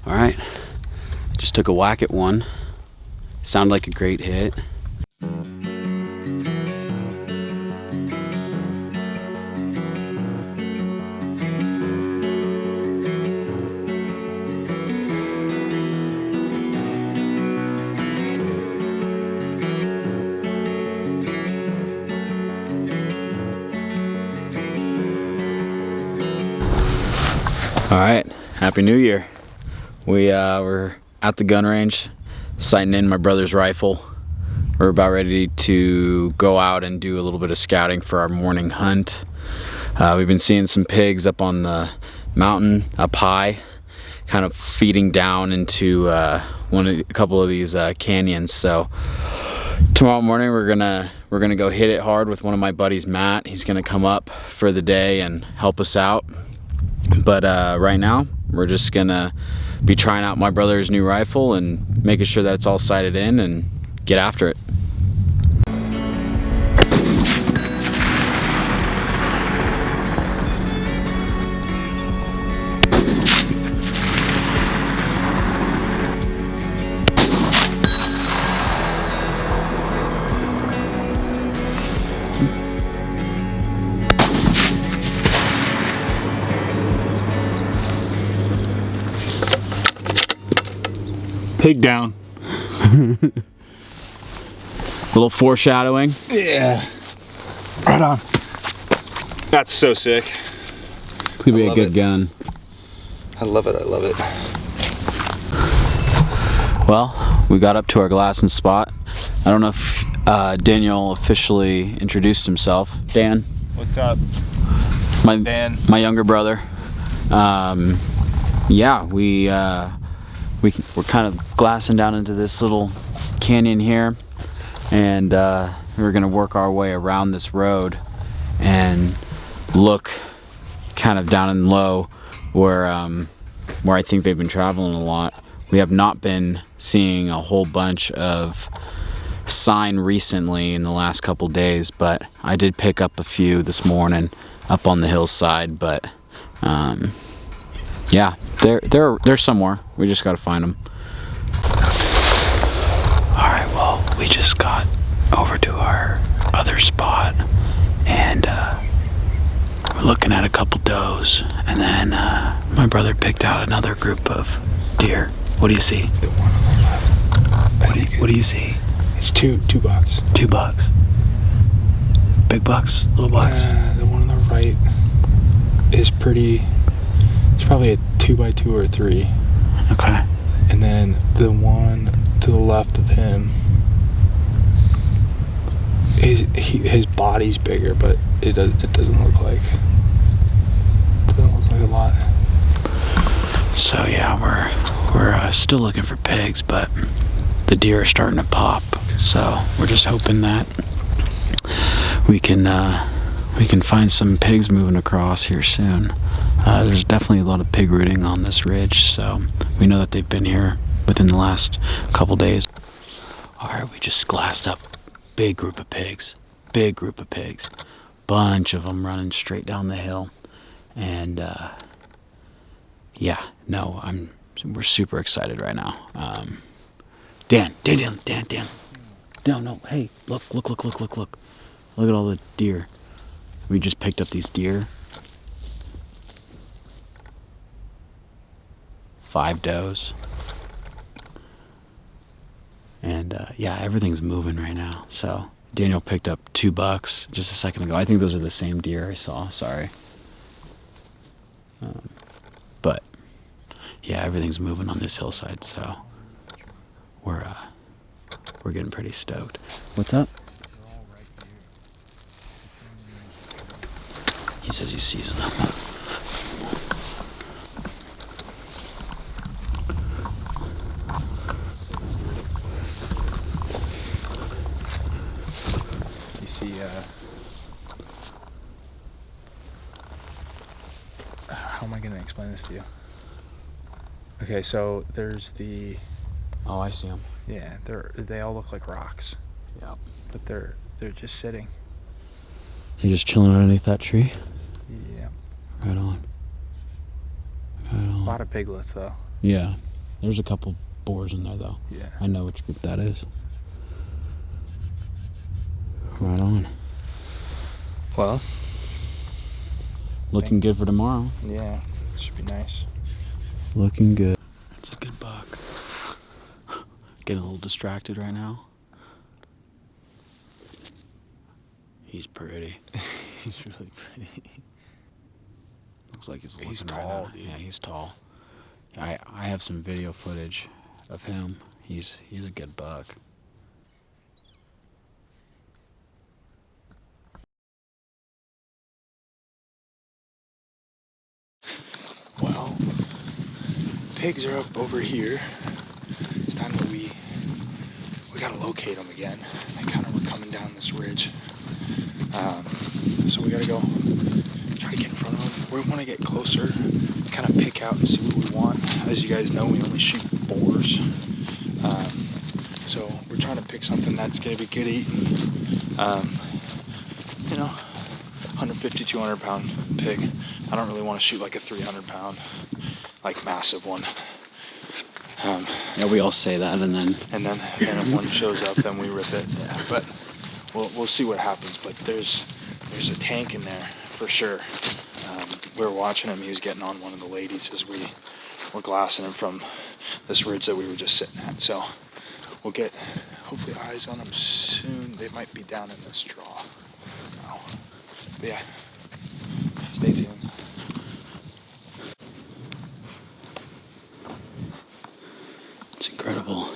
All right, just took a whack at one. Sounded like a great hit. All right, Happy New Year. We're at the gun range, sighting in my brother's rifle. We're about ready to go out and do a little bit of scouting for our morning hunt. We've been seeing some pigs up on the mountain up high, kind of feeding down into a couple of these canyons. So tomorrow morning we're gonna go hit it hard with one of my buddies, Matt. He's gonna come up for the day and help us out. But right now, we're just gonna be trying out my brother's new rifle and making sure that it's all sighted in and get after it. Pig down. A little foreshadowing. Yeah. Right on. That's so sick. It's gonna be a good gun. I love it. I love it. Well, we got up to our glassing spot. I don't know if Daniel officially introduced himself. Dan. What's up? Dan. My younger brother. Yeah, we're kind of glassing down into this little canyon here, and we're gonna work our way around this road and look kind of down and low where I think they've been traveling a lot. We have not been seeing a whole bunch of sign recently in the last couple days, but I did pick up a few this morning up on the hillside. But yeah, they're somewhere. We just gotta find them. All right, well, we just got over to our other spot, and we're looking at a couple does, and then my brother picked out another group of deer. What do you see? The one on the left. What do you see? It's two bucks. 2 bucks. Big bucks, little bucks. The one on the right is pretty. It's probably a 2x2 or 3. Okay. And then the one to the left of him, his body's bigger, but it doesn't look like a lot. So yeah, we're still looking for pigs, but the deer are starting to pop. So we're just hoping that we can find some pigs moving across here soon. There's definitely a lot of pig rooting on this ridge, so we know that they've been here within the last couple days. All right, we just glassed up. Big group of pigs. Bunch of them running straight down the hill. And yeah, no, we're super excited right now. Dan. No, hey, look. Look at all the deer. We just picked up these deer. 5 does. And yeah, everything's moving right now. So Daniel picked up 2 bucks just a second ago. I think those are the same deer I saw, sorry. But yeah, everything's moving on this hillside, so we're getting pretty stoked. What's up? He says he sees them. You see, how am I going to explain this to you? Okay, so there's the... Oh, I see them. Yeah, they all look like rocks. Yeah. But they're just sitting. You're just chilling underneath that tree? Yeah. Right on. A lot of piglets, though. Yeah. There's a couple boars in there though. Yeah. I know which group that is. Right on. Well, looking good for tomorrow. Yeah, should be nice. Looking good. That's a good buck. Getting a little distracted right now. He's pretty. He's really pretty. Looks like he's looking He's right tall, now. dude. Yeah, he's tall. I have some video footage of him. He's a good buck. Well, pigs are up over here. It's time that we gotta locate them again. They kind of were coming down this ridge. So we gotta go try to get in front of them. We want to get closer, kind of pick out and see what we want. As you guys know, we only shoot boars. So we're trying to pick something that's gonna be good eating. 150, 200 pound pig. I don't really want to shoot like a 300 pound, like massive one. Yeah, we all say that, and then if one shows up, then we rip it. Yeah, but we'll see what happens. But there's a tank in there for sure. We were watching him. He was getting on one of the ladies as we were glassing him from this ridge that we were just sitting at. So we'll get hopefully eyes on them soon. They might be down in this draw. No. But yeah, stay tuned. it's incredible.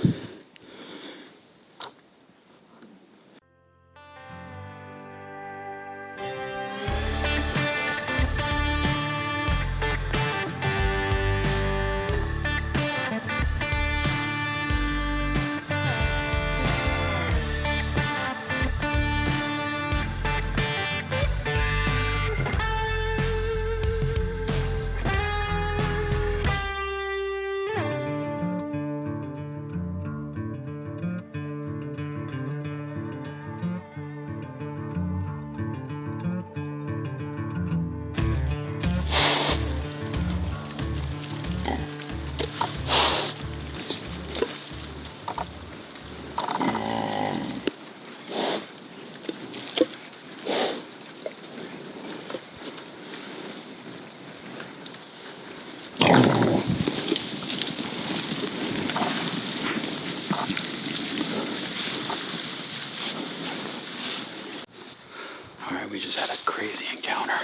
We just had a crazy encounter.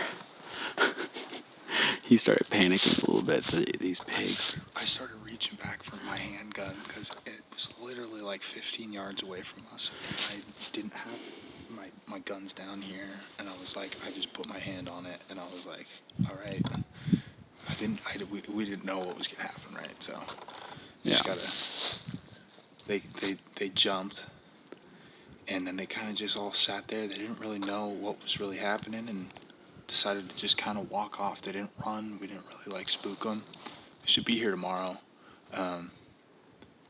He started panicking a little bit, these pigs. I started reaching back for my handgun because it was literally like 15 yards away from us, and I didn't have my guns down here, and I was like, I just put my hand on it, and I was like, all right. We didn't know what was gonna happen, right? So you just gotta. They jumped. And then they kind of just all sat there. They didn't really know what was really happening and decided to just kind of walk off. They didn't run. We didn't really like spook them. They should be here tomorrow.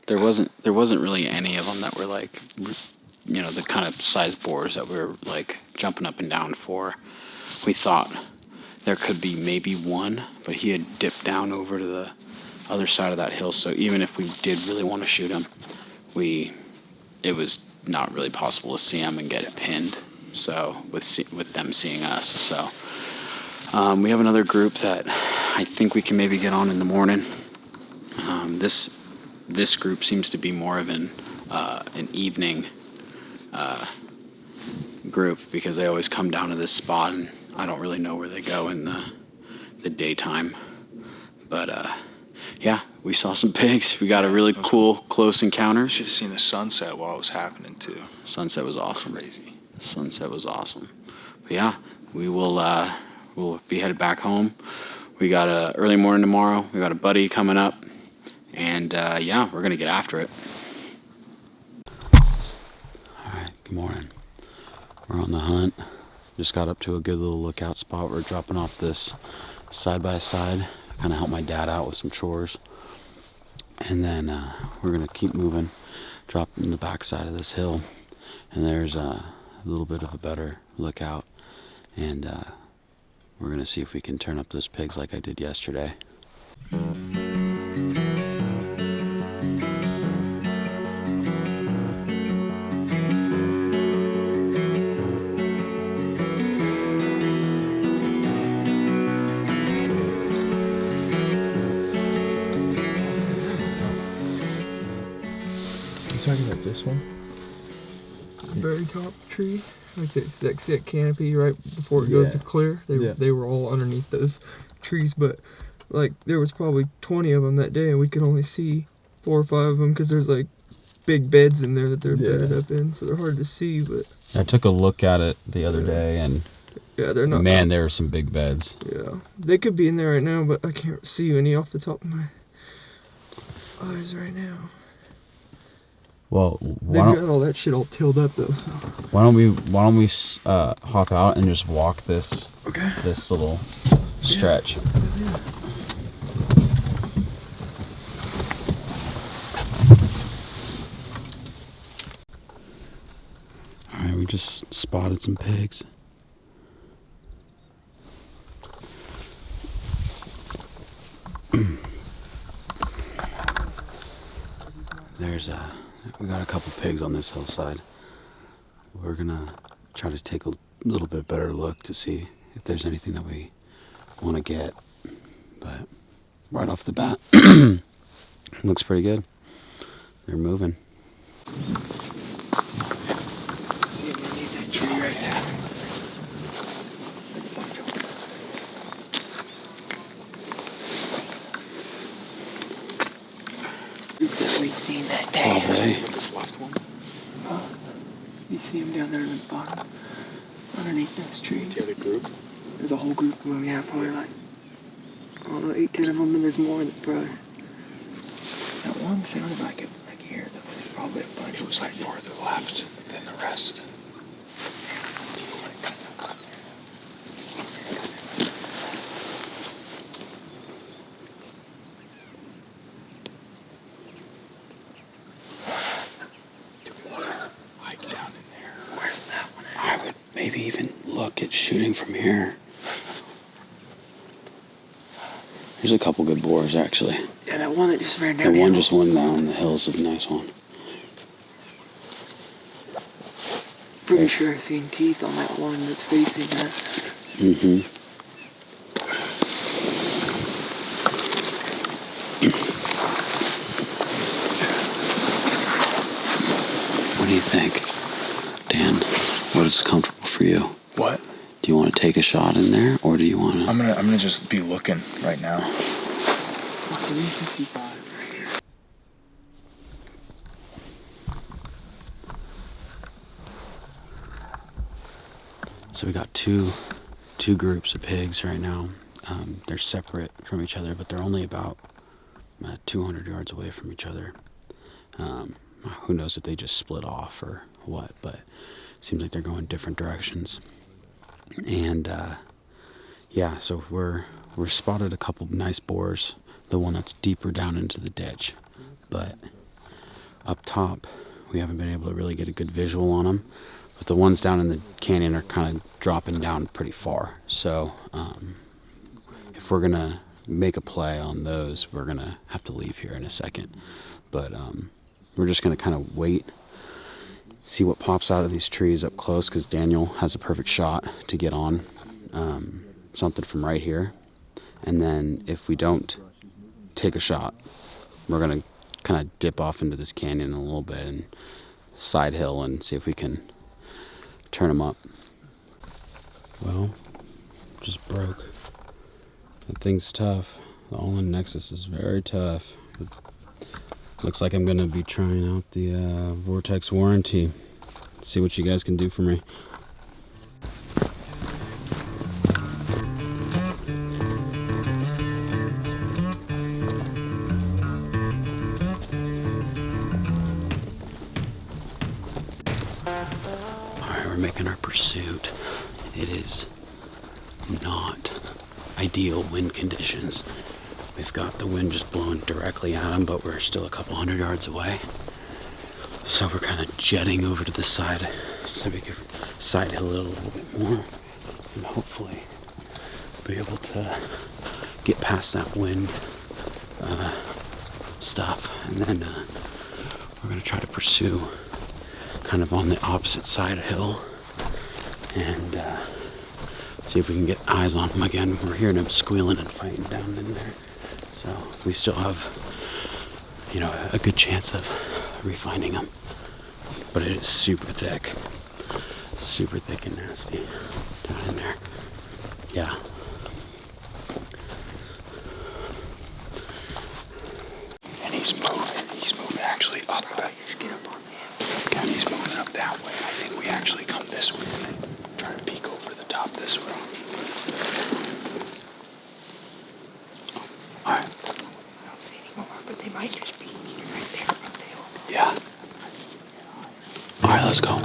There wasn't really any of them that were like, the kind of size boars that we were like jumping up and down for. We thought there could be maybe one, but he had dipped down over to the other side of that hill. So even if we did really want to shoot him, it was not really possible to see him and get pinned. So with them seeing us, so we have another group that I think we can maybe get on in the morning. This group seems to be more of an evening group because they always come down to this spot, and I don't really know where they go in the daytime. But yeah, we saw some pigs. We got a really cool close encounter. Should have seen the sunset while it was happening too. Sunset was awesome. Crazy. Sunset was awesome. But yeah, we'll be headed back home. We got a early morning tomorrow. We got a buddy coming up, and yeah, we're gonna get after it. All right, good morning. We're on the hunt. Just got up to a good little lookout spot. We're dropping off this side by side. Kind of help my dad out with some chores, and then we're gonna keep moving, drop in the backside of this hill, and there's a little bit of a better lookout, and we're gonna see if we can turn up those pigs like I did yesterday. talking about this one? The very top tree, like that canopy right before it goes to clear. They were all underneath those trees, but like there was probably 20 of them that day, and we could only see 4 or 5 of them because there's like big beds in there that they're bedded up in, so they're hard to see. But I took a look at it the other day, and they're not. Man, there were some big beds. Yeah, they could be in there right now, but I can't see any off the top of my eyes right now. Well, they've got all that shit all tilled up though. So why don't we hop out and just walk this little stretch? Yeah. All right, we just spotted some pigs. We got a couple pigs on this hillside. We're gonna try to take a little bit better look to see if there's anything that we want to get. But right off the bat, looks pretty good. They're moving. See underneath that tree right there. There's a bunch of them. Group that we seen that day. Oh, really? This left one. You see them down there in the bottom, underneath this tree. The other group? There's a whole group of them. Yeah, probably like, I don't know, 8, 10 of them, and there's more that probably. That one sounded like here. It's probably a bunch. It was like farther left than the rest. Maybe even look at shooting from here. There's a couple good boars, actually. Yeah, that one that just ran down. The one just went down the hills is a nice one. Pretty sure I've seen teeth on that one that's facing that. Mm-hmm. What do you think, Dan? What is comfortable for you? What? Do you want to take a shot in there, or do you want to? I'm gonna just be looking right now. 355 right here. So we got two groups of pigs right now. They're separate from each other, but they're only about 200 yards away from each other. Who knows if they just split off or what, but it seems like they're going different directions. And yeah, so we're spotted a couple nice boars, the one that's deeper down into the ditch, but up top we haven't been able to really get a good visual on them. But the ones down in the canyon are kind of dropping down pretty far. So if we're gonna make a play on those, we're gonna have to leave here in a second. But we're just gonna kind of wait, see what pops out of these trees up close, because Daniel has a perfect shot to get on something from right here. And then if we don't take a shot, we're gonna kind of dip off into this canyon a little bit and side hill and see if we can turn them up. Well, just broke. That thing's tough. The all-in Nexus is very tough. It looks like I'm gonna be trying out the Vortex warranty. See what you guys can do for me. Alright, we're making our pursuit. It is not ideal wind conditions. We've got the wind just blowing directly at them, but we're still a couple hundred yards away. So we're kind of jetting over to the side so we can side hill it a little bit more and hopefully be able to get past that wind stuff. And then we're going to try to pursue kind of on the opposite side of the hill and see if we can get eyes on them again. We're hearing them squealing and fighting down in there. So we still have, a good chance of refinding them. but it is super thick and nasty down in there. Yeah. And he's moving actually up. Get up on me. And he's moving up that way. I think we actually come this way and then try to peek over the top this way. Alright. I don't see any more, but they might just be right there. Yeah. Alright, let's go.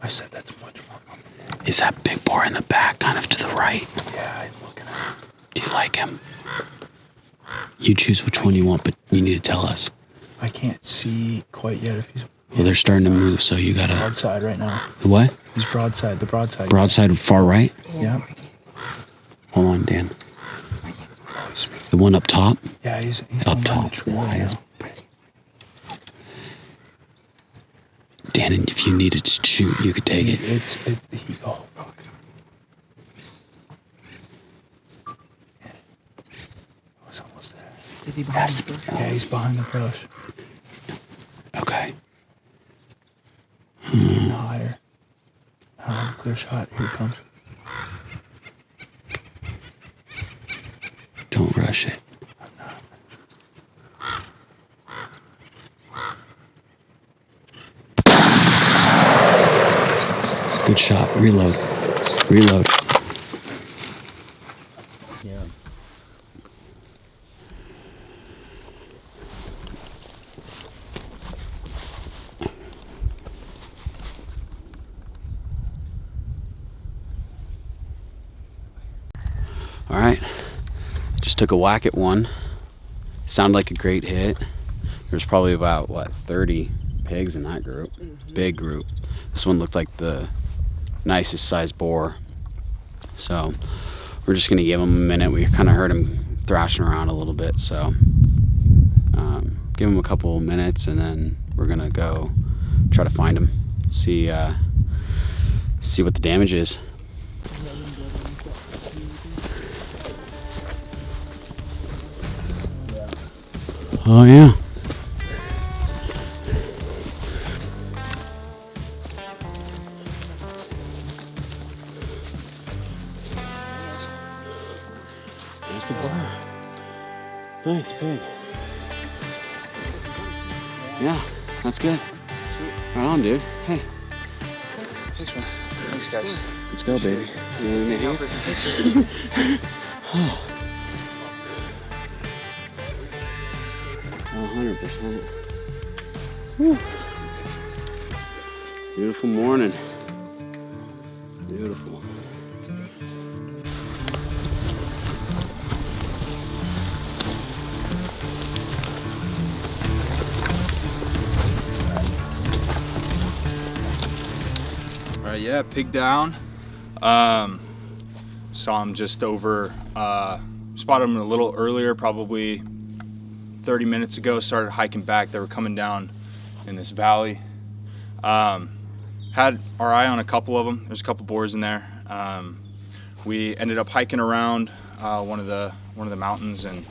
I said that's much more. Is that big boar in the back, kind of to the right? Yeah, I'm looking at him. Do you like him? You choose which one you want, but you need to tell us. I can't see quite yet if he's... Well, they're starting to move, so you gotta... Broadside right now. The what? He's broadside, the broadside. Broadside far right? Yeah. Hold on, Dan. The one up top? Yeah, he's up on top. the tree Why right is now. Dan, and if you needed to shoot, you could take it. Oh, fuck. Yeah. I was almost there. Is he behind the bush? Yeah, he's behind the brush. Okay. Even higher. Clear shot. Here it comes. Don't rush it. Good shot. Reload. Reload. Yeah. All right. Just took a whack at one. Sounded like a great hit. There's probably about, 30 pigs in that group. Big group. This one looked like the nicest sized boar. So we're just gonna give him a minute. We kind of heard him thrashing around a little bit, so give him a couple minutes and then we're gonna go try to find him, see what the damage is. Oh yeah. That's a boar. Nice pig. Yeah, that's good. Right on, dude. Hey. Thanks, man. Thanks, guys. Let's go, baby. You want me to help? Oh. 100%. Whew. Beautiful morning. Beautiful. Alright, yeah, pig down. Saw him just over, spotted him a little earlier, probably 30 minutes ago. Started hiking back. They were coming down in this valley. Had our eye on a couple of them. There's a couple boars in there. We ended up hiking around one of the mountains and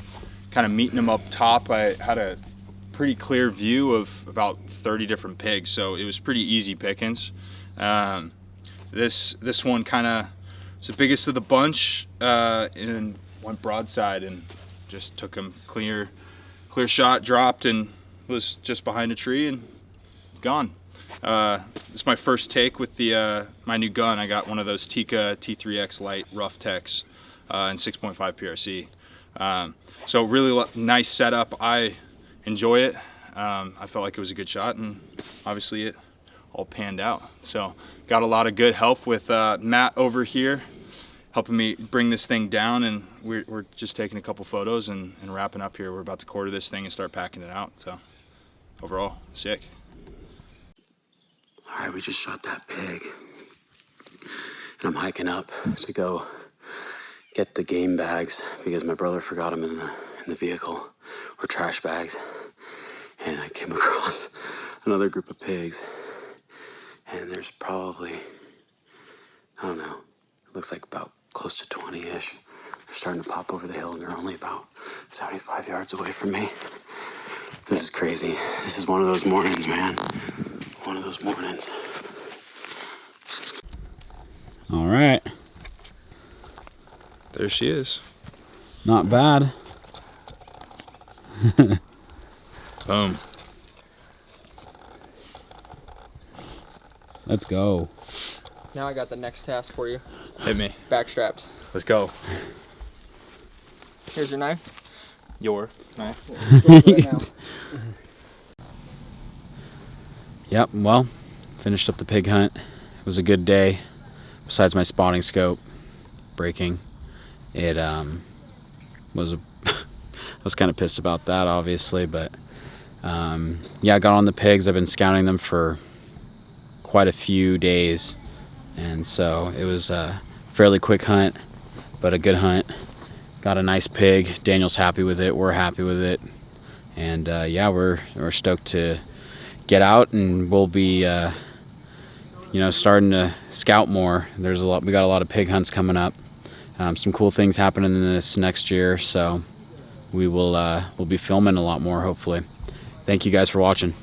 kind of meeting them up top. I had a pretty clear view of about 30 different pigs, so it was pretty easy pickings. This one kind of was the biggest of the bunch and went broadside and just took him clear shot, dropped, and was just behind a tree and gone. It's my first take with the my new gun. I got one of those Tika T3X Lite Rough Techs in 6.5 PRC. So really nice setup. I enjoy it. I felt like it was a good shot, and obviously it all panned out. So got a lot of good help with Matt over here helping me bring this thing down, and we're just taking a couple photos and wrapping up here. We're about to quarter this thing and start packing it out. So overall, sick. All right, we just shot that pig. And I'm hiking up to go get the game bags because my brother forgot them in the vehicle, or trash bags. And I came across another group of pigs. And there's probably, I don't know, it looks like about close to 20-ish. They're starting to pop over the hill and they're only about 75 yards away from me. This is crazy. This is one of those mornings, man. One of those mornings. All right. There she is. Not bad. Boom. Let's go. Now I got the next task for you. Hit me. Back straps. Let's go. Here's your knife. Your knife. Right now. Yep, well, finished up the pig hunt. It was a good day. Besides my spotting scope breaking, it was I was kind of pissed about that, obviously, but yeah, I got on the pigs. I've been scouting them for quite a few days, and so it was a fairly quick hunt, but a good hunt. Got a nice pig. Daniel's happy with it. We're happy with it, and yeah, we're stoked to get out, and we'll be starting to scout more. We got a lot of pig hunts coming up. Some cool things happening in this next year, so we'll be filming a lot more, hopefully. Thank you guys for watching.